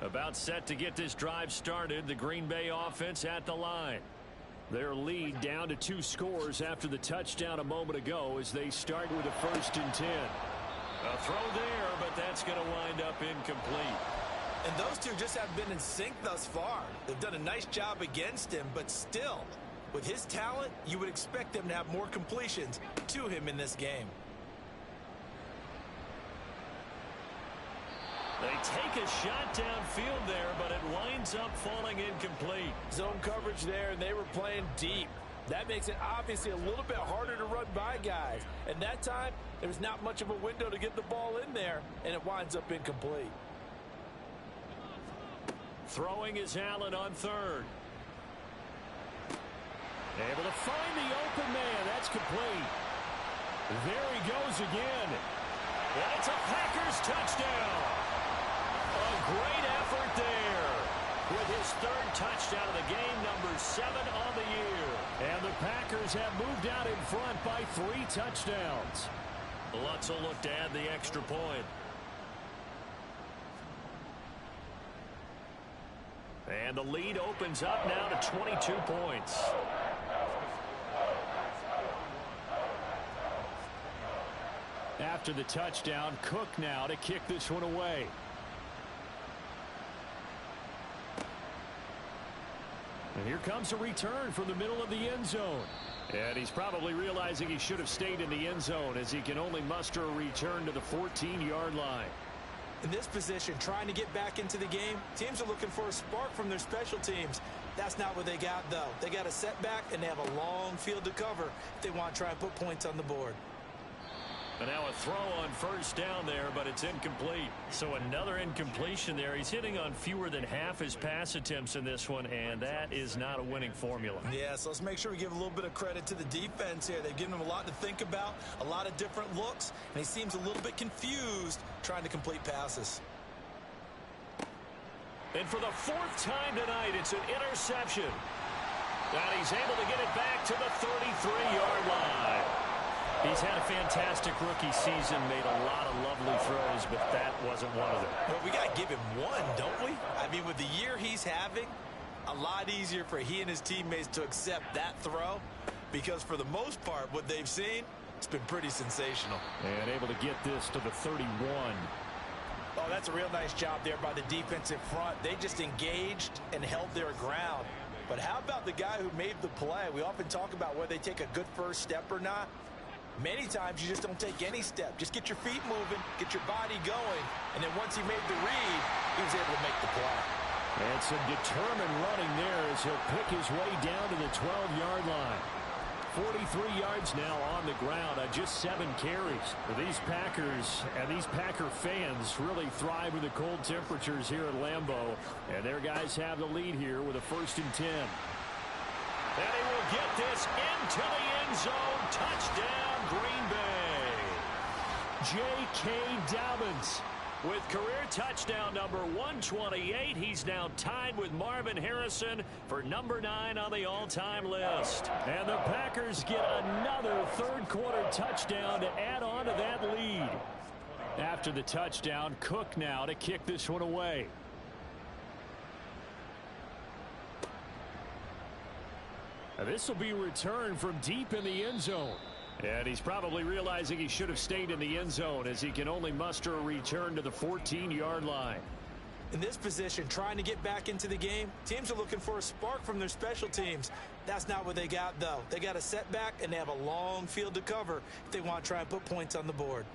Speaker 1: About set to get this drive started, the Green Bay offense at the line. Their lead down to 2 scores after the touchdown a moment ago as they start with a 1st and 10. A throw there, but that's going to wind up incomplete.
Speaker 2: And those two just haven't been in sync thus far. They've done a nice job against him, but still, with his talent, you would expect them to have more completions to him in this game.
Speaker 1: They take a shot downfield there, but it winds up falling incomplete.
Speaker 2: Zone coverage there, and they were playing deep. That makes it obviously a little bit harder to run by guys. And that time, there was not much of a window to get the ball in there, and it winds up incomplete.
Speaker 1: Throwing is Allen on 3rd. Able to find the open man. That's complete. There he goes again. And it's a Packers touchdown. A great effort there. With his 3rd touchdown of the game, number 7 on the year. And the Packers have moved out in front by 3 touchdowns. Lutz will look to add the extra point. And the lead opens up now to 22 points. After the touchdown, Cook now to kick this one away. And here comes a return from the middle of the end zone. And he's probably realizing he should have stayed in the end zone as he can only muster a return to the 14-yard line.
Speaker 2: In this position, trying to get back into the game, teams are looking for a spark from their special teams. That's not what they got, though. They got a setback, and they have a long field to cover if they want to try and put points on the board.
Speaker 1: And now a throw on 1st down there, but it's incomplete. So another incompletion there. He's hitting on fewer than half his pass attempts in this one, and that is not a winning formula.
Speaker 2: Yeah, so let's make sure we give a little bit of credit to the defense here. They've given him a lot to think about, a lot of different looks, and he seems a little bit confused trying to complete passes.
Speaker 1: And for the 4th time tonight, it's an interception. And he's able to get it back to the 33-yard line. He's had a fantastic rookie season, made a lot of lovely throws, but that wasn't one of them.
Speaker 2: Well, we got to give him one, don't we? I mean, with the year he's having, a lot easier for he and his teammates to accept that throw because for the most part, what they've seen, It's been pretty sensational.
Speaker 6: And able to get this to the 31.
Speaker 2: Oh, that's a real nice job there by the defensive front. They just engaged and held their ground. But how about the guy who made the play? We often talk about whether they take a good first step or not. Many times you just don't take any step. Just get your feet moving, get your body going, and then once he made the read, he was able to make the play.
Speaker 6: And some determined running there as he'll pick his way down to the 12-yard line. 43 yards now on the ground on just 7 carries. These Packers and these Packer fans really thrive with the cold temperatures here at Lambeau. And their guys have the lead here with a 1st and 10. And he will get this into the end zone. Touchdown, Green Bay. J.K. Dobbins with career touchdown number 128. He's now tied with Marvin Harrison for number 9 on the all-time list. And the Packers get another third-quarter touchdown to add on to that lead. After the touchdown, Cook now to kick this one away. This will be returned from deep in the end zone. And he's probably realizing he should have stayed in the end zone as he can only muster a return to the 14-yard line.
Speaker 2: In this position, trying to get back into the game, teams are looking for a spark from their special teams. That's not what they got, though. They got a setback, and they have a long field to cover if they want to try and put points on the board.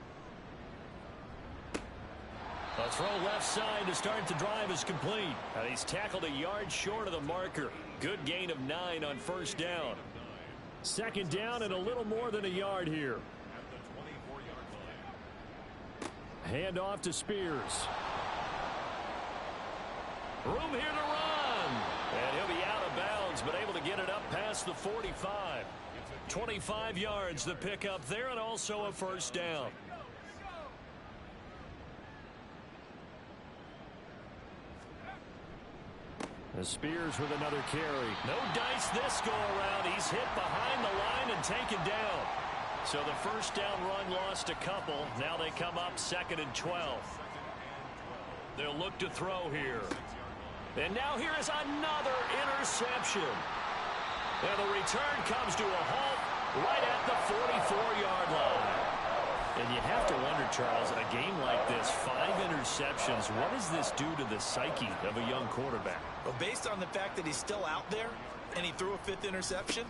Speaker 6: A throw left side to start the drive is complete. And he's tackled a yard short of the marker. Good gain of 9 on 1st down. 2nd down and a little more than a yard here. Hand off to Spears. Room here to run. And he'll be out of bounds, but able to get it up past the 45. 25 yards the pickup there, and also a 1st down. The Spears with another carry. No dice this go around. He's hit behind the line and taken down. So the 1st down run lost a couple. Now they come up 2nd and 12. They'll look to throw here. And now here is another interception. And the return comes to a halt right at the 44-yard line. And you have to wonder, Charles, in a game like this, 5 interceptions, what does this do to the psyche of a young quarterback?
Speaker 2: Well, based on the fact that he's still out there and he threw a 5th interception,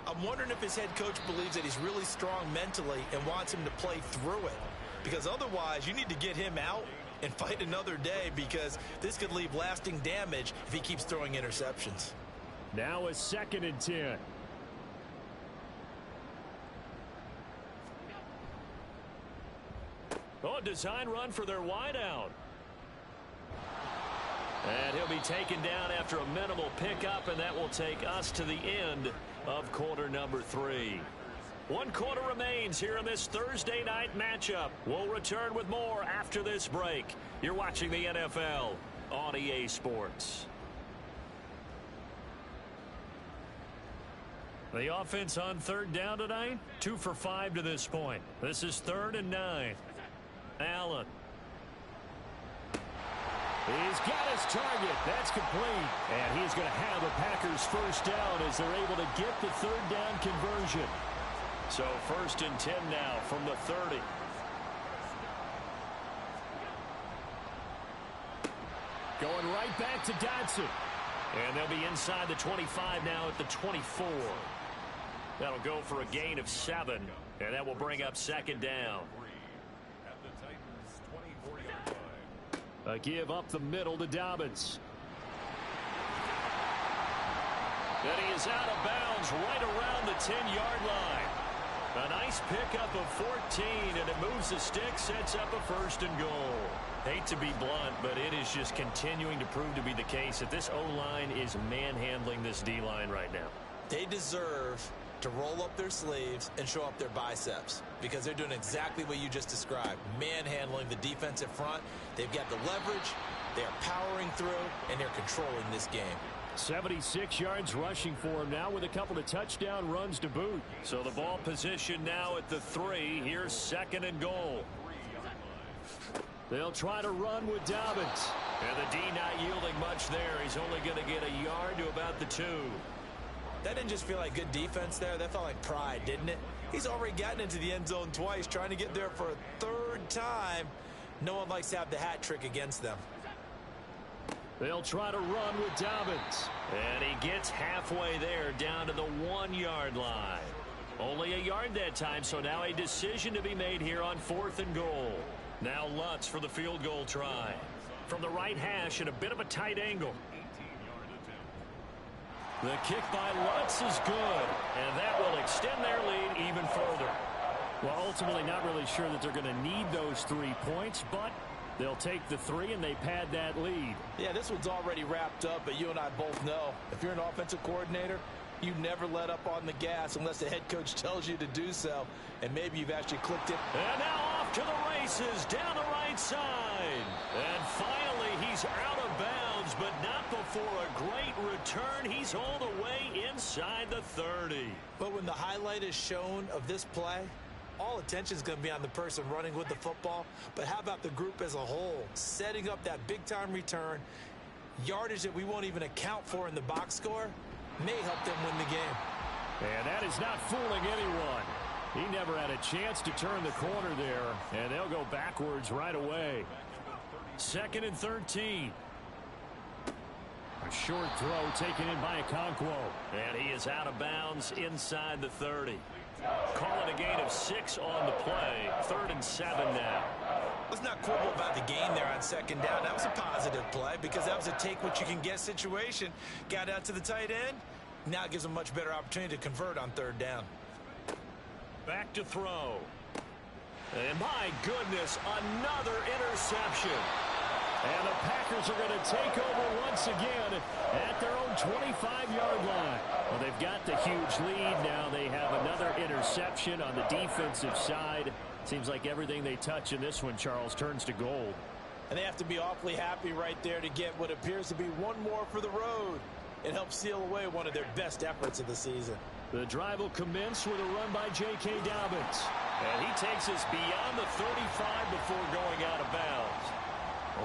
Speaker 2: I'm wondering if his head coach believes that he's really strong mentally and wants him to play through it. Because otherwise, you need to get him out and fight another day, because this could leave lasting damage if he keeps throwing interceptions.
Speaker 6: Now a 2nd and 10. Oh, design run for their wideout. And he'll be taken down after a minimal pickup, and that will take us to the end of quarter number 3. 1 quarter remains here in this Thursday night matchup. We'll return with more after this break. You're watching the NFL on EA Sports. The offense on 3rd down tonight, 2 for 5 to this point. This is 3rd and 9. Allen. He's got his target. That's complete. And he's going to have the Packers 1st down as they're able to get the 3rd down conversion. So 1st and 10 now from the 30. Going right back to Dodson. And they'll be inside the 25 now at the 24. That'll go for a gain of 7. And that will bring up 2nd down. A give up the middle to Dobbins. Then he is out of bounds right around the 10-yard line. A nice pickup of 14, and it moves the stick, sets up a 1st and goal. Hate to be blunt, but it is just continuing to prove to be the case that this O-line is manhandling this D-line right now.
Speaker 2: They deserve to roll up their sleeves and show up their biceps, because they're doing exactly what you just described, manhandling the defensive front. They've got the leverage, they're powering through, and they're controlling this game.
Speaker 6: 76 yards rushing for him now with a couple of touchdown runs to boot. So the ball position now at the 3. Here's 2nd and goal. They'll try to run with Dobbins. And the D not yielding much there. He's only going to get a yard to about the 2.
Speaker 2: That didn't just feel like good defense there. That felt like pride, didn't it? He's already gotten into the end zone twice, trying to get there for a third time. No one likes to have the hat trick against them.
Speaker 6: They'll try to run with Dobbins.
Speaker 1: And he gets halfway there, down to the 1-yard line. Only a yard that time, so now a decision to be made here on 4th and goal. Now Lutz for the field goal try. From the right hash at a bit of a tight angle. The kick by Lutz is good, and that will extend their lead even further.
Speaker 6: Well, ultimately not really sure that they're going to need those 3 points, but they'll take the 3 and they pad that lead.
Speaker 2: Yeah, this one's already wrapped up, but you and I both know if you're an offensive coordinator, you never let up on the gas unless the head coach tells you to do so, and maybe you've actually clicked it.
Speaker 1: And now off to the races down the right side. And finally he's out of bounds, but not before a great return. He's all the way inside the 30.
Speaker 2: But when the highlight is shown of this play, all attention is going to be on the person running with the football. But how about the group as a whole? Setting up that big-time return, yardage that we won't even account for in the box score, may help them win the game.
Speaker 6: And that is not fooling anyone. He never had a chance to turn the corner there, and they'll go backwards right away.
Speaker 1: 2nd and 13.
Speaker 6: A short throw taken in by Okonkwo.
Speaker 1: And he is out of bounds inside the 30. Call it a gain of 6 on the play. 3rd and 7 now.
Speaker 2: Let's not quibble about the gain there on 2nd down. That was a positive play because that was a take-what-you-can-get situation. Got out to the tight end. Now it gives them a much better opportunity to convert on 3rd down.
Speaker 1: Back to throw. And my goodness, another interception.
Speaker 6: And the Packers are going to take over once again at their own 25-yard line. Well, they've got the huge lead. Now they have another interception on the defensive side. Seems like everything they touch in this one, Charles, turns to gold.
Speaker 2: And they have to be awfully happy right there to get what appears to be one more for the road. It helps seal away one of their best efforts of the season.
Speaker 6: The drive will commence with a run by J.K. Dobbins.
Speaker 1: And he takes us beyond the 35 before going out of bounds.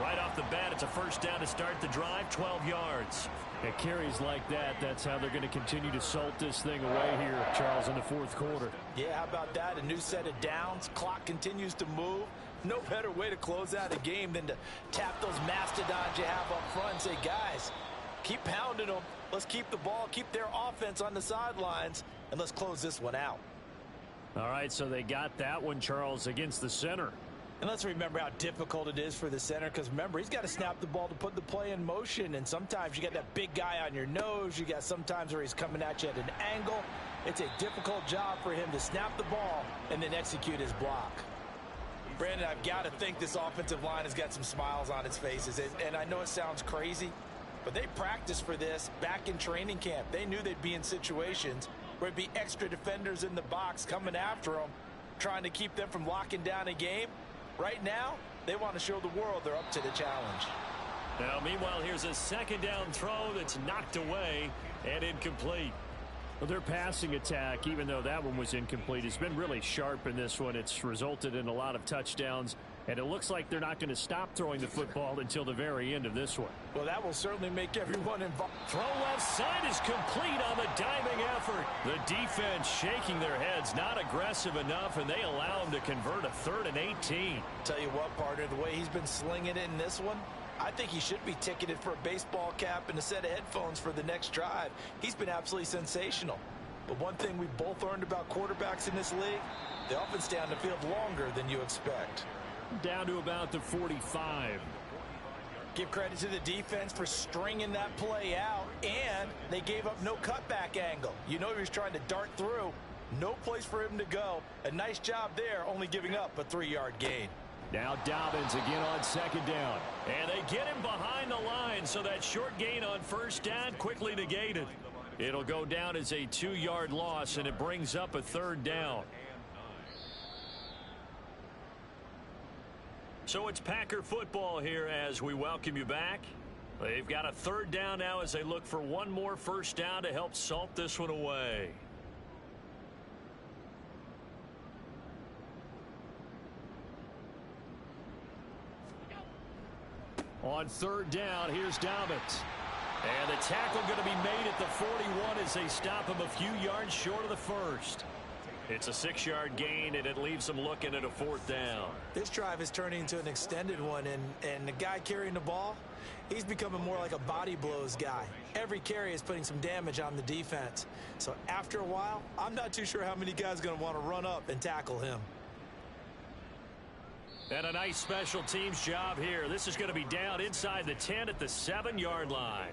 Speaker 1: Right off the bat, it's a first down to start the drive, 12 yards.
Speaker 6: At carries like that, that's how they're going to continue to salt this thing away here, Charles, in the 4th quarter.
Speaker 2: Yeah, how about that? A new set of downs. Clock continues to move. No better way to close out a game than to tap those mastodons you have up front and say, guys, keep pounding them. Let's keep the ball, keep their offense on the sidelines, and let's close this one out.
Speaker 6: All right, so they got that one, Charles, against the center.
Speaker 2: And let's remember how difficult it is for the center, because remember, he's got to snap the ball to put the play in motion, and sometimes you got that big guy on your nose. You got sometimes where he's coming at you at an angle. It's a difficult job for him to snap the ball and then execute his block. Brandon, I've got to think this offensive line has got some smiles on its faces, and I know it sounds crazy, but they practiced for this back in training camp. They knew they'd be in situations where it'd be extra defenders in the box coming after them, trying to keep them from locking down a game. Right now, they want to show the world they're up to the challenge.
Speaker 1: Now, meanwhile, here's a 2nd down throw that's knocked away and incomplete.
Speaker 6: Well, their passing attack, even though that one was incomplete, has been really sharp in this one. It's resulted in a lot of touchdowns, and it looks like they're not going to stop throwing the football until the very end of this one.
Speaker 2: Well, that will certainly make everyone involved.
Speaker 1: Throw left side is complete on the diving effort. The defense shaking their heads, not aggressive enough, and they allow him to convert a 3rd and 18.
Speaker 2: Tell you what, partner, the way he's been slinging it in this one, I think he should be ticketed for a baseball cap and a set of headphones for the next drive. He's been absolutely sensational. But one thing we both learned about quarterbacks in this league, they often stay on the field longer than you expect.
Speaker 6: Down to about the 45.
Speaker 2: Give credit to the defense for stringing that play out, and they gave up no cutback angle. You know he was trying to dart through. No place for him to go. A nice job there, only giving up a 3-yard gain.
Speaker 6: Now Dobbins again on 2nd down.
Speaker 1: And they get him behind the line, so that short gain on 1st down quickly negated. It'll go down as a 2-yard loss, and it brings up a 3rd down. So it's Packer football here as we welcome you back. They've got a 3rd down now as they look for one more 1st down to help salt this one away.
Speaker 6: On 3rd down, here's Dobbins.
Speaker 1: And the tackle going to be made at the 41 as they stop him a few yards short of the 1st.
Speaker 6: It's a 6-yard gain, and it leaves them looking at a 4th down.
Speaker 2: This drive is turning into an extended one, and the guy carrying the ball, he's becoming more like a body blows guy. Every carry is putting some damage on the defense. So after a while, I'm not too sure how many guys are going to want to run up and tackle him.
Speaker 6: And a nice special teams job here. This is going to be down inside the 10 at the 7-yard line.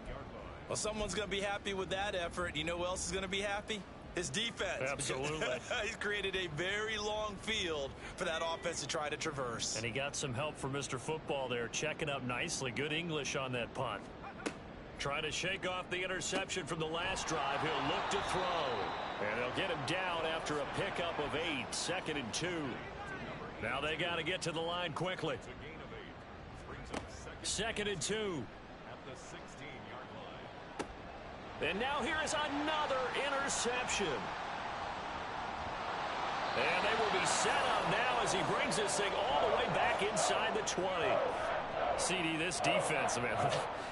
Speaker 2: Well, someone's going to be happy with that effort. You know who else is going to be happy? His defense.
Speaker 6: Absolutely.
Speaker 2: He's created a very long field for that offense to try to traverse.
Speaker 6: And he got some help from Mr. Football there, checking up nicely. Good English on that punt. Trying to shake off the interception from the last drive. He'll look to throw. And they'll get him down after a pickup of 8, 2nd and 2. Now they got to get to the line quickly. 2nd and 2. And now here is another interception. And they will be set up now as he brings this thing all the way back inside the 20. CD, this defense, man,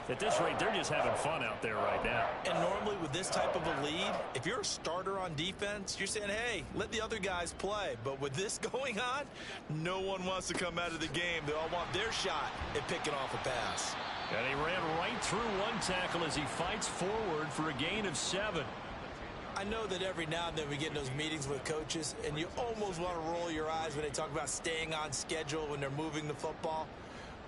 Speaker 6: at this rate, they're just having fun out there right now.
Speaker 2: And normally with this type of a lead, if you're a starter on defense, you're saying, hey, let the other guys play. But with this going on, no one wants to come out of the game. They all want their shot at picking off a pass.
Speaker 6: And he ran right through one tackle as he fights forward for a gain of 7.
Speaker 2: I know that every now and then we get in those meetings with coaches, and you almost want to roll your eyes when they talk about staying on schedule when they're moving the football.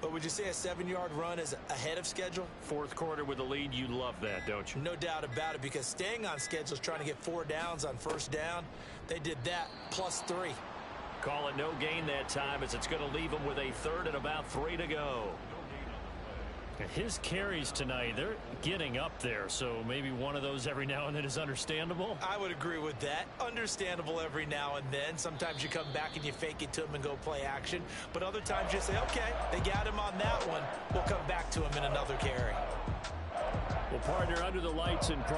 Speaker 2: But would you say a 7-yard run is ahead of schedule?
Speaker 6: 4th quarter with a lead, you love that, don't you?
Speaker 2: No doubt about it, because staying on schedule is trying to get 4 downs on 1st down. They did that plus 3.
Speaker 6: Call it no gain that time as it's going to leave them with a 3rd and about 3 to go. His carries tonight, they're getting up there, so maybe one of those every now and then is understandable.
Speaker 2: I would agree with that. Understandable every now and then. Sometimes you come back and you fake it to him and go play action. But other times you say, okay, they got him on that one. We'll come back to him in another carry.
Speaker 6: Well, partner, under the lights in